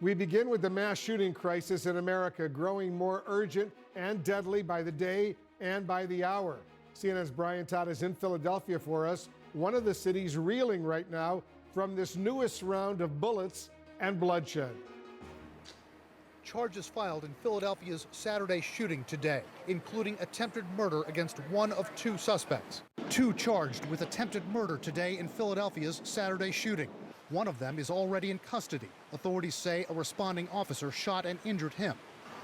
We begin with the mass shooting crisis in America, growing more urgent and deadly by the day and by the hour. CNN's Brian Todd is in Philadelphia for us, one of the cities reeling right now from this newest round of bullets and bloodshed. Charges filed in Philadelphia's Saturday shooting today, including attempted murder against one of two suspects. Two charged with attempted murder today in Philadelphia's Saturday shooting. One of them is already in custody. Authorities say a responding officer shot and injured him.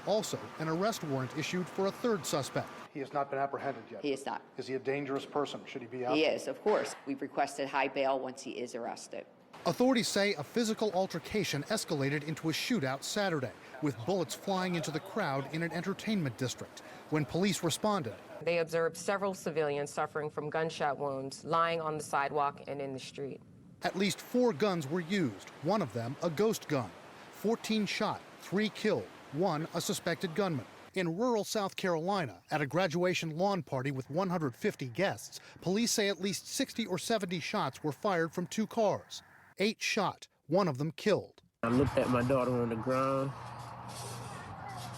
Also, an arrest warrant issued for a third suspect. He has not been apprehended yet. He is not. Is he a dangerous person? Should he be out? He is, of course. We've requested high bail once he is arrested. Authorities say a physical altercation escalated into a shootout Saturday, with bullets flying into the crowd in an entertainment district. When police responded, they observed several civilians suffering from gunshot wounds lying on the sidewalk and in the street. At least 4 guns were used, one of them a ghost gun. 14 shot, 3 killed, 1 a suspected gunman. In rural South Carolina, at a graduation lawn party with 150 guests, police say at least 60 or 70 shots were fired from 2 cars. 8 shot, 1 of them killed. I looked at my daughter on the ground.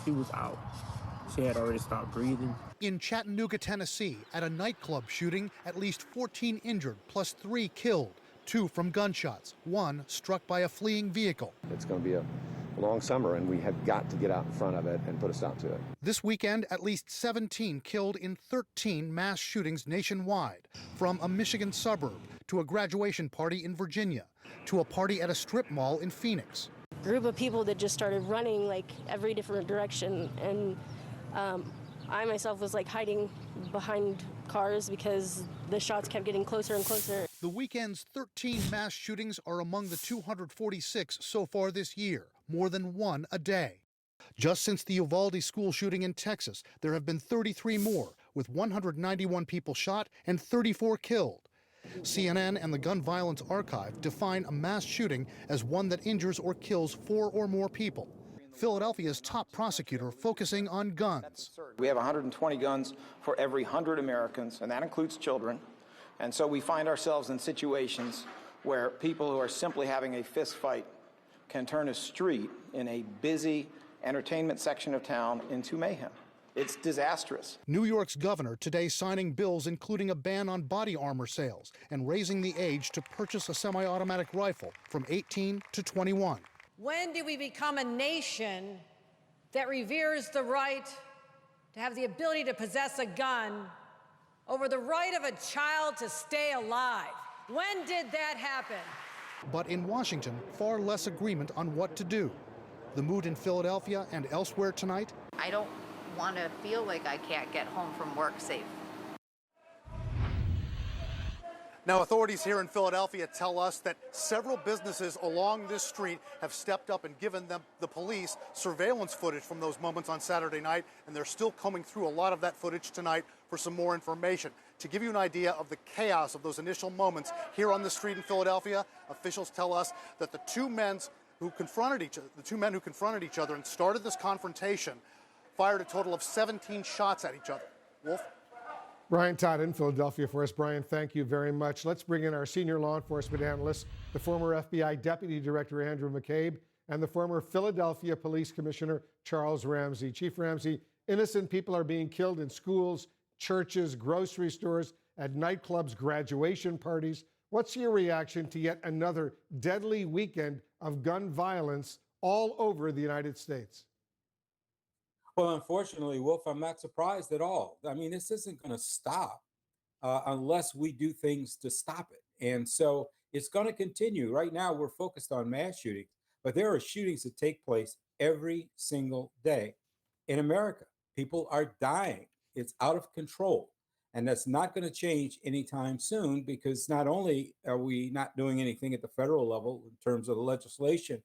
She was out. She had already stopped breathing. In Chattanooga, Tennessee, at a nightclub shooting, at least 14 injured, plus 3 killed. 2 from gunshots, 1 struck by a fleeing vehicle. It's going to be a long summer, and we have got to get out in front of it and put a stop to it. This weekend, at least 17 killed in 13 mass shootings nationwide, from a Michigan suburb to a graduation party in Virginia to a party at a strip mall in Phoenix. Group of people that just started running like every different direction, and I myself was like hiding behind cars because the shots kept getting closer and closer. The weekend's 13 mass shootings are among the 246 so far this year, more than 1 a day. Just since the Uvalde school shooting in Texas, there have been 33 more, with 191 people shot and 34 killed. CNN and the Gun Violence Archive define a mass shooting as one that injures or kills 4 or more people. Philadelphia's top prosecutor focusing on guns. We have 120 guns for every 100 Americans, and that includes children. And so we find ourselves in situations where people who are simply having a fist fight can turn a street in a busy entertainment section of town into mayhem. It's disastrous. New York's governor today signing bills including a ban on body armor sales and raising the age to purchase a semi-automatic rifle from 18 to 21. When do we become a nation that reveres the right to have the ability to possess a gun over the right of a child to stay alive? When did that happen? But in Washington, far less agreement on what to do. The mood in Philadelphia and elsewhere tonight? I don't want to feel like I can't get home from work safe. Now, authorities here in Philadelphia tell us that several businesses along this street have stepped up and given them, the police, surveillance footage from those moments on Saturday night, and they're still combing through a lot of that footage tonight for some more information. To give you an idea of the chaos of those initial moments here on the street in Philadelphia, officials tell us that the two men who confronted each other and started this confrontation fired a total of 17 shots at each other. Wolf? Brian Todd in Philadelphia for us. Brian, thank you very much. Let's bring in our senior law enforcement analyst, the former FBI Deputy Director Andrew McCabe, and the former Philadelphia Police Commissioner Charles Ramsey. Chief Ramsey, innocent people are being killed in schools, churches, grocery stores, at nightclubs, graduation parties. What's your reaction to yet another deadly weekend of gun violence all over the United States? Well, unfortunately, Wolf, I'm not surprised at all. I mean, this isn't going to stop unless we do things to stop it. And so it's going to continue. Right now, we're focused on mass shootings, but there are shootings that take place every single day in America. People are dying. It's out of control. And that's not going to change anytime soon, because not only are we not doing anything at the federal level in terms of the legislation,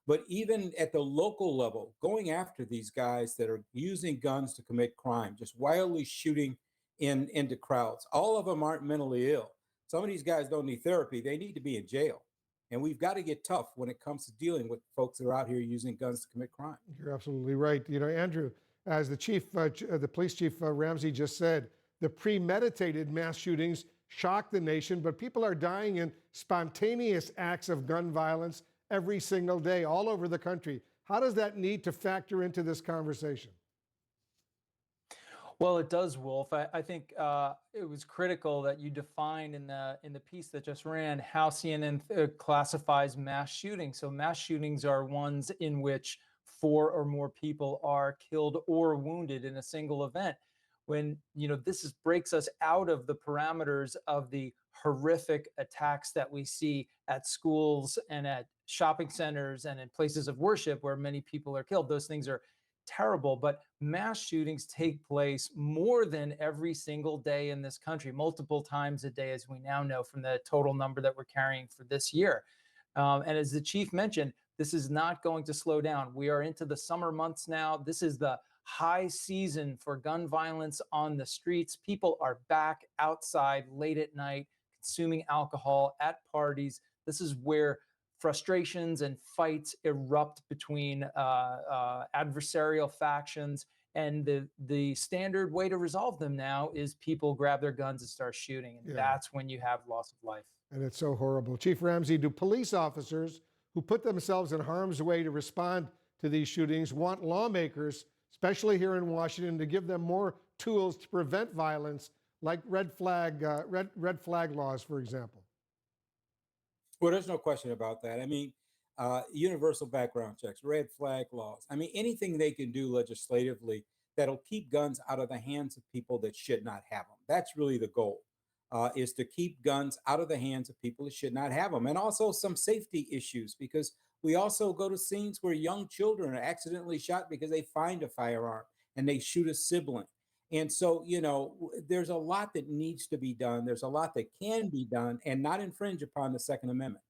but even at the local level, going after these guys that are using guns to commit crime, just wildly shooting into crowds. All of them aren't mentally ill. Some of these guys don't need therapy. They need to be in jail. And we've got to get tough when it comes to dealing with folks that are out here using guns to commit crime. You're absolutely right. You know, Andrew, as the police chief Ramsey just said, the premeditated mass shootings shocked the nation, but people are dying in spontaneous acts of gun violence every single day all over the country. How does that need to factor into this conversation? Well, it does, Wolf. I think it was critical that you defined in the piece that just ran how CNN classifies mass shootings. So mass shootings are ones in which 4 or more people are killed or wounded in a single event. When this breaks us out of the parameters of the horrific attacks that we see at schools and at shopping centers and in places of worship where many people are killed. Those things are terrible, but mass shootings take place more than every single day in this country, multiple times a day, as we now know from the total number that we're carrying for this year. And as the chief mentioned, this is not going to slow down. We are into the summer months now. This is the high season for gun violence on the streets. People are back outside late at night, consuming alcohol at parties. This is where frustrations and fights erupt between adversarial factions. And the standard way to resolve them now is people grab their guns and start shooting. And that's when you have loss of life. And it's so horrible. Chief Ramsey, do police officers who put themselves in harm's way to respond to these shootings want lawmakers, especially here in Washington, to give them more tools to prevent violence, like red flag laws, for example? Well, there's no question about that. I mean, universal background checks, red flag laws. I mean, anything they can do legislatively that'll keep guns out of the hands of people that should not have them. That's really the goal, is to keep guns out of the hands of people that should not have them. And also some safety issues, because we also go to scenes where young children are accidentally shot because they find a firearm and they shoot a sibling. And so, there's a lot that needs to be done. There's a lot that can be done and not infringe upon the Second Amendment.